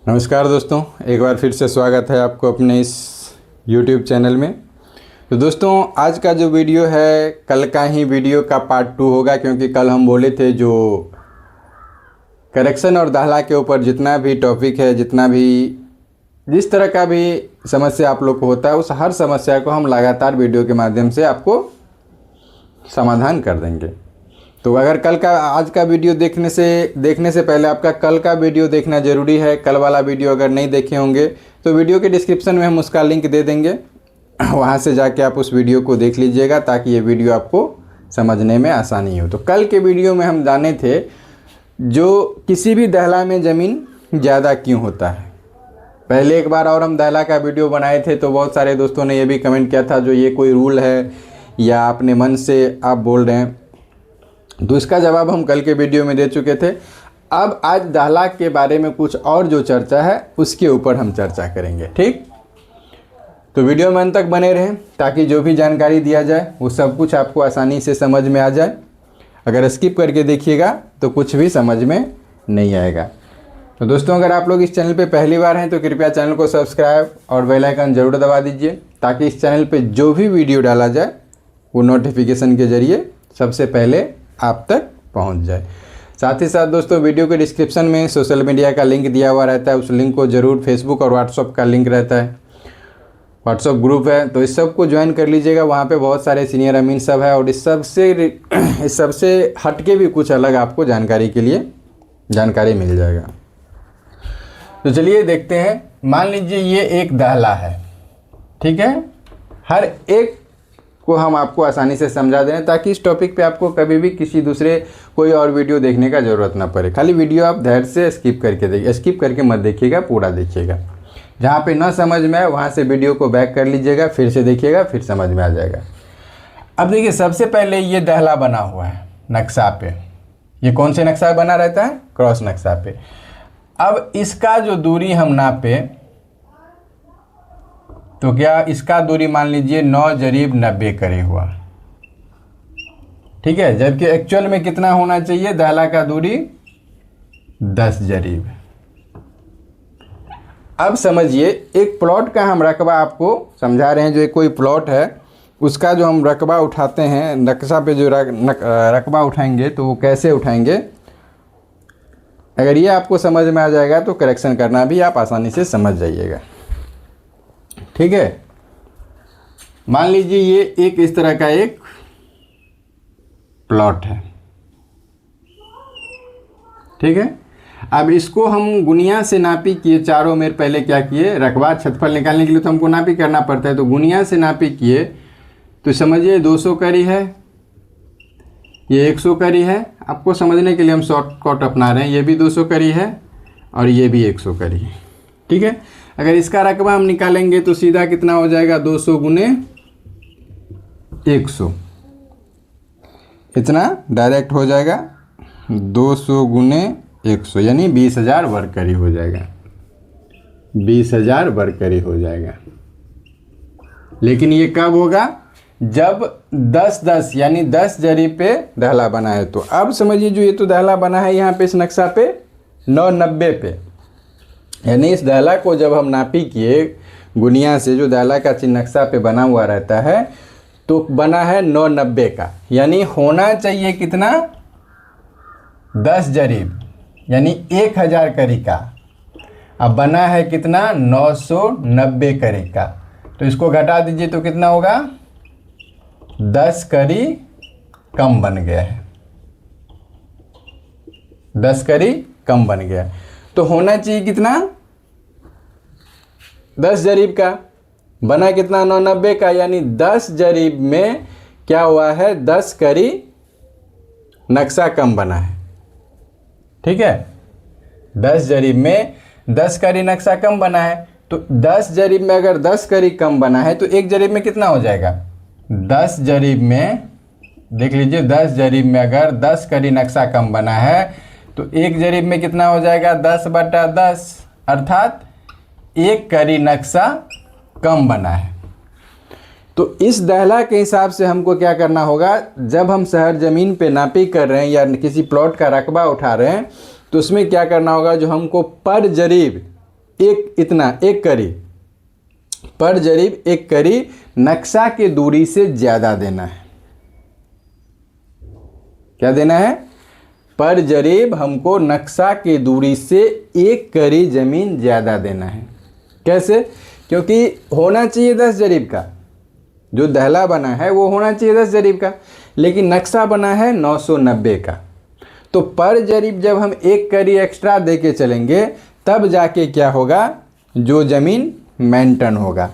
नमस्कार दोस्तों, एक बार फिर से स्वागत है आपको अपने इस YouTube चैनल में। तो दोस्तों, आज का जो वीडियो है कल का ही वीडियो का पार्ट 2 होगा, क्योंकि कल हम बोले थे जो करेक्शन और दाखला के ऊपर जितना भी टॉपिक है, जितना भी जिस तरह का भी समस्या आप लोग को होता है, उस हर समस्या को हम लगातार वीडियो के माध्यम से आपको समाधान कर देंगे। तो अगर कल का आज का वीडियो देखने से पहले आपका कल का वीडियो देखना ज़रूरी है। कल वाला वीडियो अगर नहीं देखे होंगे तो वीडियो के डिस्क्रिप्शन में हम उसका लिंक दे देंगे, वहाँ से जाके आप उस वीडियो को देख लीजिएगा ताकि ये वीडियो आपको समझने में आसानी हो। तो कल के वीडियो में हम जाने थे जो किसी भी दहला में ज़मीन ज़्यादा क्यों होता है। पहले एक बार और हम दहला का वीडियो बनाए थे, तो बहुत सारे दोस्तों ने ये भी कमेंट किया था जो ये कोई रूल है या अपने मन से आप बोल रहे हैं, तो इसका जवाब हम कल के वीडियो में दे चुके थे। अब आज दाखला के बारे में कुछ और जो चर्चा है उसके ऊपर हम चर्चा करेंगे, ठीक। तो वीडियो में अंत तक बने रहें ताकि जो भी जानकारी दिया जाए वो सब कुछ आपको आसानी से समझ में आ जाए। अगर स्किप करके देखिएगा तो कुछ भी समझ में नहीं आएगा। तो दोस्तों, अगर आप लोग इस चैनल पे पहली बार हैं तो कृपया चैनल को सब्सक्राइब और बेल आइकन ज़रूर दबा दीजिए ताकि इस चैनल पे जो भी वीडियो डाला जाए वो नोटिफिकेशन के ज़रिए सबसे पहले आप तक पहुंच जाए। साथ ही साथ दोस्तों, वीडियो के डिस्क्रिप्शन में सोशल मीडिया का लिंक दिया हुआ रहता है, उस लिंक को ज़रूर, फेसबुक और व्हाट्सअप का लिंक रहता है, व्हाट्सअप ग्रुप है, तो इस सब को ज्वाइन कर लीजिएगा। वहाँ पे बहुत सारे सीनियर अमीन सब है और इस सबसे हटके भी कुछ अलग आपको जानकारी के लिए जानकारी मिल जाएगा। तो चलिए देखते हैं। मान लीजिए ये एक दाखला है, ठीक है। हर एक को हम आपको आसानी से समझा दें ताकि इस टॉपिक पे आपको कभी भी किसी दूसरे कोई और वीडियो देखने का ज़रूरत ना पड़े। खाली वीडियो आप धैर्य से स्किप करके देखिए, स्किप करके मत देखिएगा, पूरा देखिएगा। जहाँ पे ना समझ में आए वहाँ से वीडियो को बैक कर लीजिएगा, फिर से देखिएगा, फिर समझ में आ जाएगा। अब देखिए, सबसे पहले ये दाखला बना हुआ है नक्शा पे। ये कौन से नक्शा बना रहता है? क्रॉस नक्शा पे। अब इसका जो दूरी हम नापे तो क्या इसका दूरी मान लीजिए 9/90 करे हुआ, ठीक है। जबकि एक्चुअल में कितना होना चाहिए? दाखला का दूरी 10/। अब समझिए, एक प्लॉट का हम रकबा आपको समझा रहे हैं। जो कोई प्लॉट है उसका जो हम रकबा उठाते हैं, नक्शा पे जो रकबा उठाएंगे तो वो कैसे उठाएंगे, अगर ये आपको समझ में आ जाएगा तो करेक्शन करना भी आप आसानी से समझ जाइएगा, ठीक है। मान लीजिए ये एक इस तरह का एक प्लॉट है, ठीक है। अब इसको हम गुनिया से नापी किए, चारों में पहले क्या किए, रकबा क्षेत्रफल निकालने के लिए तो हमको नापी करना पड़ता है, तो गुनिया से नापी किए तो समझिए 200 करी है, ये 100 करी है। आपको समझने के लिए हम शॉर्टकट अपना रहे हैं। ये भी 200 करी है और ये भी 100 करी है, ठीक है। अगर इसका रकबा हम निकालेंगे तो सीधा कितना हो जाएगा? 200 गुने 100, इतना डायरेक्ट हो जाएगा। 200 गुने 100 यानी 20,000 वर्ग करी हो जाएगा, 20,000 वर्ग करी हो जाएगा। लेकिन ये कब होगा? जब 10-10 यानी 10 जरी पे दाखला बना है। तो अब समझिए, जो ये तो दाखला बना है यहाँ पे इस नक्शा पे 9/90 पे, यानी इस दाखला को जब हम नापी किए गुनिया से, जो दाखला का चिन्ह नक्शा पे बना हुआ रहता है, तो बना है 9/90 का, यानी होना चाहिए कितना? 10 जरीब यानी 1000 करी का। अब बना है कितना? 990 करी का। तो इसको घटा दीजिए तो कितना होगा? 10 करी कम बन गया है, 10 करी कम बन गया। तो होना चाहिए कितना? 10 जरीब का। बना कितना? 990 का, यानी 10 जरीब में क्या हुआ है? 10 करी नक्शा कम बना है, ठीक है। 10 जरीब में 10 करी नक्शा कम बना है। तो 10 जरीब में अगर 10 करी कम बना है तो एक जरीब में कितना हो जाएगा? 10 जरीब में देख लीजिए, 10 जरीब में अगर 10 करी नक्शा कम बना है तो एक जरीब में कितना हो जाएगा? 10/10, अर्थात एक करी नक्शा कम बना है। तो इस दाखला के हिसाब से हमको क्या करना होगा? जब हम शहर ज़मीन पे नापी कर रहे हैं या किसी प्लॉट का रकबा उठा रहे हैं तो उसमें क्या करना होगा? जो हमको पर जरीब एक इतना एक करी, पर जरीब एक करी नक्शा के दूरी से ज़्यादा देना है। क्या देना है? पर जरीब हमको नक्शा की दूरी से एक करी ज़मीन ज़्यादा देना है। कैसे? क्योंकि होना चाहिए 10 जरीब का, जो दहला बना है वो होना चाहिए 10 जरीब का, लेकिन नक्शा बना है 990 का। तो पर जरीब जब हम एक करी एक्स्ट्रा दे के चलेंगे तब जाके क्या होगा, जो ज़मीन मेंटेन होगा,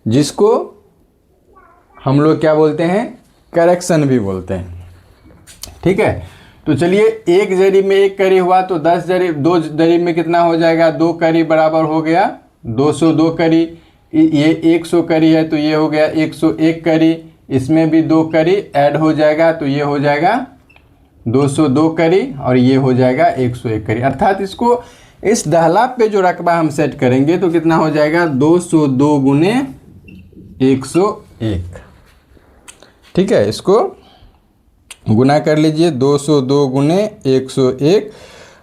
जिसको हम लोग क्या बोलते हैं, करेक्शन भी बोलते हैं। ठीक है, तो चलिए एक जरीब में एक करी हुआ तो 10 जरीब, 2 जरीब में कितना हो जाएगा, 2 करी बराबर हो गया 202 करी। ये 100 करी है तो ये हो गया 101 करी, इसमें भी 2 करी ऐड हो जाएगा तो ये हो जाएगा 202 करी और ये हो जाएगा 101 करी। अर्थात इसको इस दहला पे जो रकबा हम सेट करेंगे तो कितना हो जाएगा, 202 गुने 101। ठीक है, इसको गुना कर लीजिए, 202 गुने 101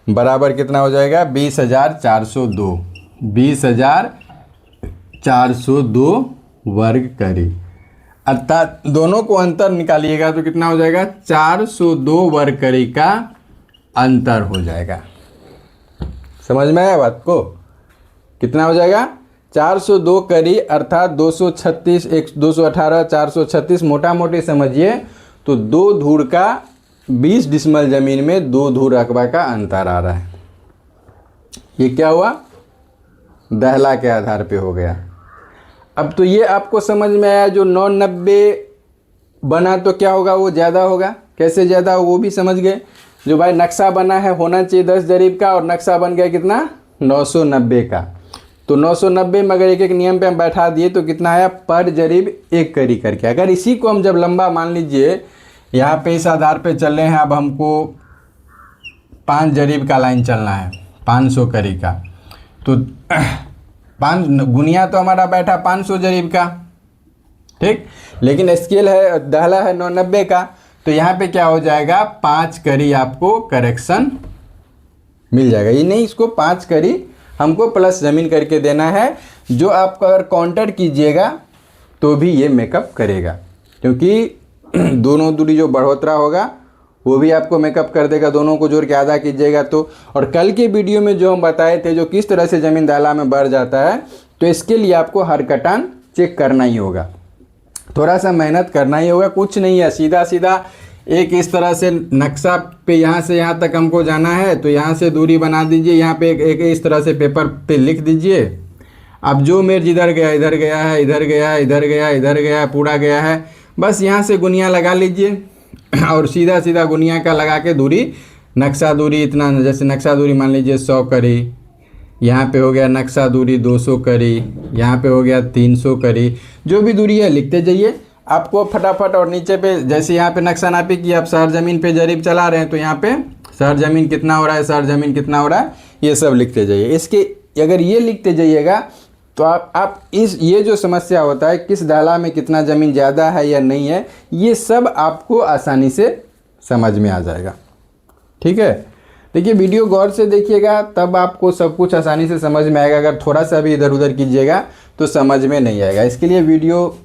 बराबर कितना हो जाएगा, 20,402। 20,402 वर्ग करी। अर्थात दोनों को अंतर निकालिएगा तो कितना हो जाएगा, 402 वर्ग करी का अंतर हो जाएगा। समझ में आया बात को? कितना हो जाएगा, 402 करी अर्थात 236, 218, 436 मोटा मोटी समझिए तो 2 धूर का 20 डिसमल ज़मीन में 2 धूर रकबा का अंतर आ रहा है। ये क्या हुआ, दहला के आधार पे हो गया। अब तो ये आपको समझ में आया, जो 990 बना तो क्या होगा, वो ज़्यादा होगा। कैसे ज़्यादा हो वो भी समझ गए। जो भाई नक्शा बना है होना चाहिए 10 जरीब का और नक्शा बन गया कितना, 990 का। तो 990 में अगर एक एक नियम पे हम बैठा दिए तो कितना आया, पर जरीब एक करी करके। अगर इसी को हम जब लंबा मान लीजिए, यहाँ पे इस आधार पे चल रहे हैं, अब हमको 5 जरीब का लाइन चलना है 500 करी का, तो 5 गुनिया तो हमारा बैठा 500 जरीब का। ठीक, लेकिन स्केल है, दहला है 990 का, तो यहाँ पे क्या हो जाएगा, 5 करी आपको करेक्शन मिल जाएगा। ये नहीं, इसको 5 करी हमको प्लस ज़मीन करके देना है, जो आप अगर काउंटर कीजिएगा तो भी ये मेकअप करेगा, क्योंकि दोनों दूरी जो बढ़ोतरा होगा वो भी आपको मेकअप कर देगा। दोनों को जोड़ के आधा कीजिएगा तो। और कल के वीडियो में जो हम बताए थे, जो किस तरह से ज़मीन दहला में बढ़ जाता है, तो इसके लिए आपको हर कटान चेक करना ही होगा, थोड़ा सा मेहनत करना ही होगा। कुछ नहीं है, सीधा सीधा एक इस तरह से नक्शा पे यहाँ से यहाँ तक हमको जाना है तो यहाँ से दूरी बना दीजिए, यहाँ पे एक इस तरह से पेपर पे लिख दीजिए। अब जो मेर जिधर गया, इधर गया है, इधर गया है, इधर गया, इधर गया, पूरा गया है, बस यहाँ से गुनिया लगा लीजिए और सीधा सीधा गुनिया का लगा के दूरी, नक्शा दूरी इतना, जैसे नक्शा दूरी मान लीजिए 100 करी, यहाँ पे हो गया नक्शा दूरी 200 करी, यहाँ पे हो गया 300 करी, जो भी दूरी है लिखते जाइए आपको फटाफट। और नीचे पे जैसे यहाँ पे नक्शा नापी कि आप शहर ज़मीन पे जरीब चला रहे हैं तो यहाँ पे शहर ज़मीन कितना हो रहा है, शहर ज़मीन कितना हो रहा है, ये सब लिखते जाइए। इसके अगर ये लिखते जाइएगा तो आप इस ये जो समस्या होता है किस दहला में कितना ज़मीन ज़्यादा है या नहीं है, ये सब आपको आसानी से समझ में आ जाएगा। ठीक है, देखिए वीडियो गौर से देखिएगा तब आपको सब कुछ आसानी से समझ में आएगा। अगर थोड़ा सा भी इधर उधर कीजिएगा तो समझ में नहीं आएगा। इसके लिए वीडियो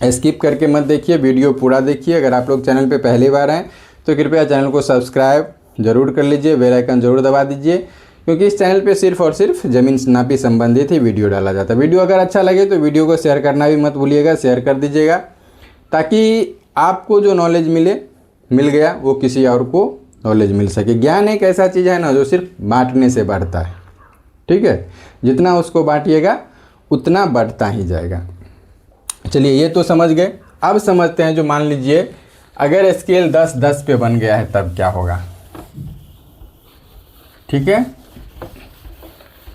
स्किप करके मत देखिए, वीडियो पूरा देखिए। अगर आप लोग चैनल पे पहली बार हैं तो कृपया चैनल को सब्सक्राइब जरूर कर लीजिए, बेल आइकन जरूर दबा दीजिए, क्योंकि इस चैनल पे सिर्फ और सिर्फ ज़मीन नापी संबंधित ही वीडियो डाला जाता है। वीडियो अगर अच्छा लगे तो वीडियो को शेयर करना भी मत भूलिएगा, शेयर कर दीजिएगा, ताकि आपको जो नॉलेज मिल गया वो किसी और को नॉलेज मिल सके। ज्ञान एक ऐसा चीज़ है ना जो सिर्फ बांटने से बढ़ता है। ठीक है, जितना उसको बांटिएगा उतना बढ़ता ही जाएगा। चलिए ये तो समझ गए। अब समझते हैं, जो मान लीजिए अगर स्केल 10-10 पे बन गया है तब क्या होगा। ठीक है,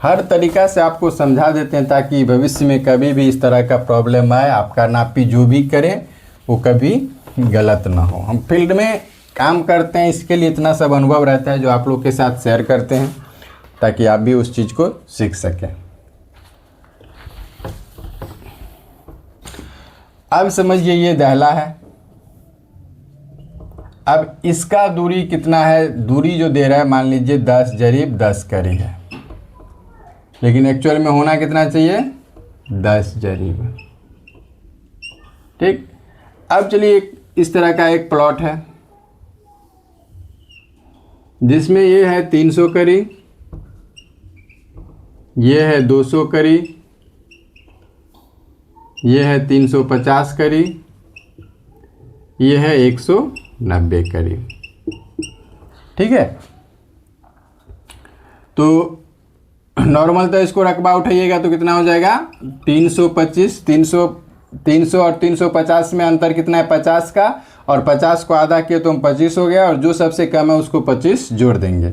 हर तरीक़ा से आपको समझा देते हैं ताकि भविष्य में कभी भी इस तरह का प्रॉब्लम आए, आपका नापी जो भी करें वो कभी गलत ना हो। हम फील्ड में काम करते हैं, इसके लिए इतना सब अनुभव रहता है जो आप लोग के साथ शेयर करते हैं, ताकि आप भी उस चीज़ को सीख सकें। अब समझिए ये दहला है, अब इसका दूरी कितना है, दूरी जो दे रहा है मान लीजिए 10 जरीब 10 करी है। लेकिन एक्चुअल में होना कितना चाहिए, 10 जरीब। ठीक, अब चलिए इस तरह का एक प्लॉट है जिसमें ये है 300 करी, ये है 200 करी, ये है 350 करी, ये है 190 करी। ठीक है, तो नॉर्मल तो इसको रकबा उठाइएगा तो कितना हो जाएगा, 325। 300 और 350 में अंतर कितना है, 50 का, और 50 को आधा किए तो हम 25 हो गया, और जो सबसे कम है उसको 25 जोड़ देंगे।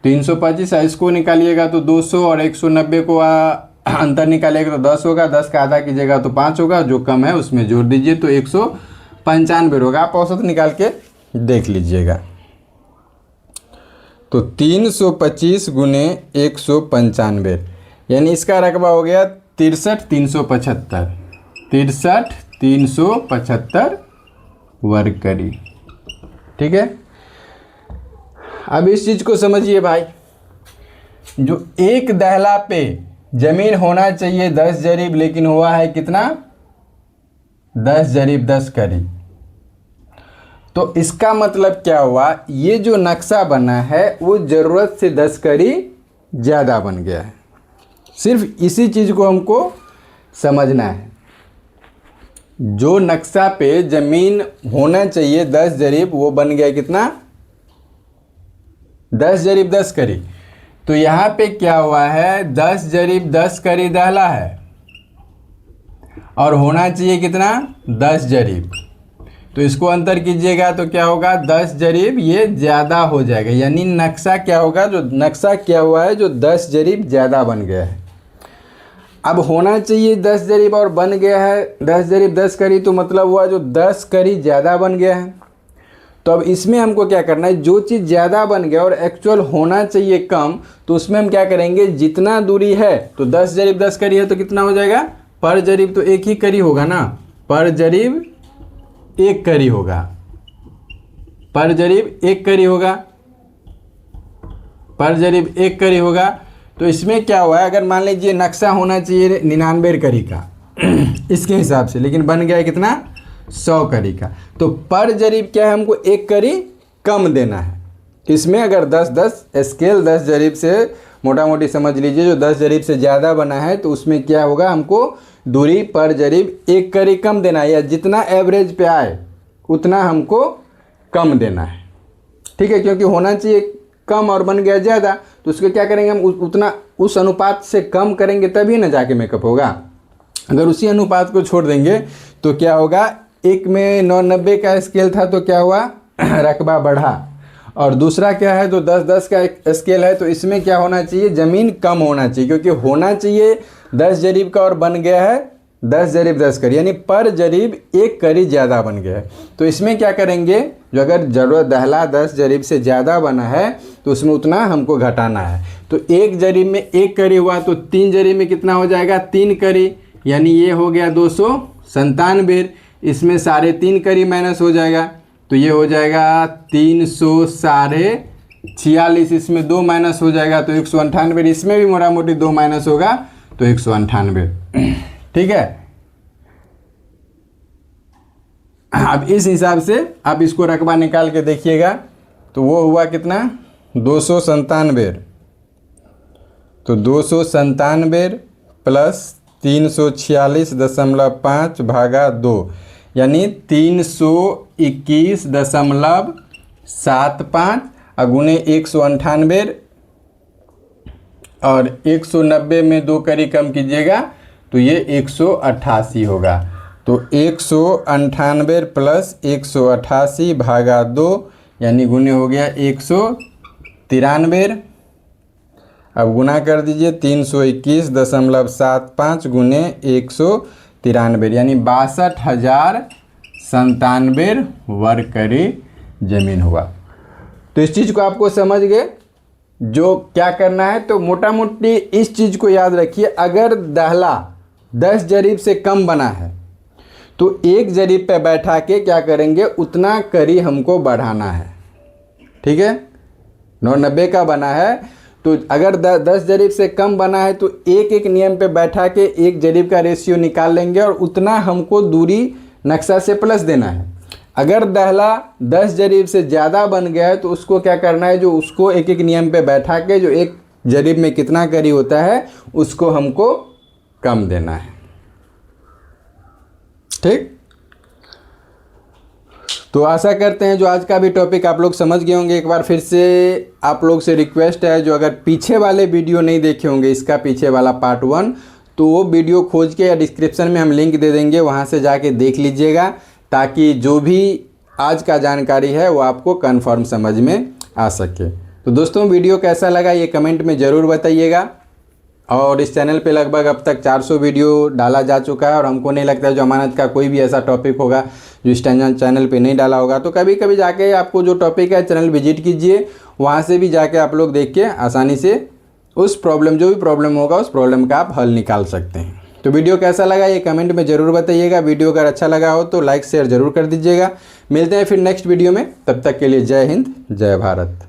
325 इसको निकालिएगा तो 200, और 190 को अंतर निकालिएगा तो 10 होगा, 10 का आधा कीजिएगा तो 5 होगा, जो कम है उसमें जोड़ दीजिए तो 195 होगा। आप औसत निकाल के देख लीजिएगा। तो 325 गुने 195, यानी इसका रकबा हो गया 63,375, 63,375 वर्ग करी। ठीक है, अब इस चीज़ को समझिए भाई, जो एक दहला पे जमीन होना चाहिए 10 जरीब, लेकिन हुआ है कितना, 10 जरीब 10 करी। तो इसका मतलब क्या हुआ, ये जो नक्शा बना है वो ज़रूरत से 10 करी ज़्यादा बन गया है। सिर्फ इसी चीज़ को हमको समझना है। जो नक्शा पे ज़मीन होना चाहिए 10 जरीब, वो बन गया कितना, 10 जरीब 10 करी। तो यहाँ पे क्या हुआ है, 10 जरीब 10 करी दहला है, और होना चाहिए कितना, 10 जरीब। तो इसको अंतर कीजिएगा तो क्या होगा, 10 जरीब ये ज़्यादा हो जाएगा, यानी नक्शा क्या होगा, जो नक्शा क्या हुआ है, जो 10 जरीब ज़्यादा बन गया है। अब होना चाहिए 10 जरीब और बन गया है 10 जरीब 10 करी, तो मतलब हुआ जो 10 करी ज़्यादा बन गया है। तो अब इसमें हमको क्या करना है, जो चीज़ ज़्यादा बन गया और एक्चुअल होना चाहिए कम, तो उसमें हम क्या करेंगे, जितना दूरी है, तो 10 जरीब 10 करी है तो कितना हो जाएगा, पर जरीब तो एक ही करी होगा ना, पर जरीब एक करी होगा, पर जरीब एक करी होगा, पर जरीब एक करी होगा। तो इसमें क्या हुआ है, अगर मान लीजिए नक्शा होना चाहिए 99 करी का इसके हिसाब से, लेकिन बन गया कितना, 100 करी का, तो पर जरीब क्या है, हमको एक करी कम देना है। इसमें अगर 10 स्केल 10 जरीब से मोटा मोटी समझ लीजिए, जो 10 जरीब से ज़्यादा बना है तो उसमें क्या होगा, हमको दूरी पर जरीब एक करी कम देना है, या जितना एवरेज पे आए उतना हमको कम देना है। ठीक है, क्योंकि होना चाहिए कम और बन गया ज़्यादा, तो उसको क्या करेंगे, हम उतना उस अनुपात से कम करेंगे तभी ना जाके मेकअप होगा। अगर उसी अनुपात को छोड़ देंगे तो क्या होगा, एक में 99 का स्केल था तो क्या हुआ, रकबा बढ़ा, और दूसरा क्या है, जो 10 का स्केल है, तो इसमें क्या होना चाहिए, ज़मीन कम होना चाहिए, क्योंकि होना चाहिए 10 जरीब का और बन गया है 10 जरीब 10 करी, यानी पर जरीब एक करी ज़्यादा बन गया है। तो इसमें क्या करेंगे, जो अगर ज़रूरत दहला 10 जरीब से ज़्यादा बना है तो उसमें उतना हमको घटाना है। तो एक जरीब में एक करी हुआ, तो 3 जरीब में कितना हो जाएगा, 3 करी, यानी ये हो गया 297। इसमें 3.5 करी माइनस हो जाएगा, तो ये हो जाएगा 346, इसमें 2 माइनस हो जाएगा तो 198, इसमें भी मोटा मोटी 2 माइनस होगा तो 198। ठीक है, अब इस हिसाब से आप इसको रकबा निकाल के देखिएगा, तो वो हुआ कितना, 297। तो 297 प्लस 346.5 भागा 2, यानी 321.75 गुने 198, और 190 में 2 करी कम कीजिएगा तो ये 188 होगा। तो 198 प्लस 188 भागा 2, यानी गुने हो गया 193। अब गुना कर दीजिए, 321.75 गुने 193, यानी 62,097 वर्ग करी जमीन हुआ। तो इस चीज़ को आपको समझ गए, जो क्या करना है, तो मोटा मोटी इस चीज़ को याद रखिए, अगर दहला 10 जरीब से कम बना है तो एक जरीब पे बैठा के क्या करेंगे, उतना करी हमको बढ़ाना है। ठीक है, 99 का बना है तो अगर 10 जरीब से कम बना है तो एक एक नियम पे बैठा के एक जरीब का रेशियो निकाल लेंगे और उतना हमको दूरी नक्शा से प्लस देना है। अगर दहला 10 जरीब से ज़्यादा बन गया है तो उसको क्या करना है, जो उसको एक एक नियम पे बैठा के जो एक जरीब में कितना करी होता है उसको हमको कम देना है। ठीक, तो आशा करते हैं जो आज का भी टॉपिक आप लोग समझ गए होंगे। एक बार फिर से आप लोग से रिक्वेस्ट है, जो अगर पीछे वाले वीडियो नहीं देखे होंगे, इसका पीछे वाला पार्ट 1, तो वो वीडियो खोज के या डिस्क्रिप्शन में हम लिंक दे देंगे, वहाँ से जाके देख लीजिएगा, ताकि जो भी आज का जानकारी है वो आपको कन्फर्म समझ में आ सके। तो दोस्तों वीडियो कैसा लगा ये कमेंट में ज़रूर बताइएगा। और इस चैनल पे लगभग अब तक 400 वीडियो डाला जा चुका है और हमको नहीं लगता जो अमानत का कोई भी ऐसा टॉपिक होगा जो इस चैनल पे नहीं डाला होगा। तो कभी कभी जाके आपको जो टॉपिक है चैनल विजिट कीजिए, वहाँ से भी जाके आप लोग देख के आसानी से उस प्रॉब्लम, जो भी प्रॉब्लम होगा उस प्रॉब्लम का आप हल निकाल सकते हैं। तो वीडियो कैसा लगा ये कमेंट में ज़रूर बताइएगा। वीडियो अगर अच्छा लगा हो तो लाइक शेयर ज़रूर कर दीजिएगा। मिलते हैं फिर नेक्स्ट वीडियो में, तब तक के लिए जय हिंद जय भारत।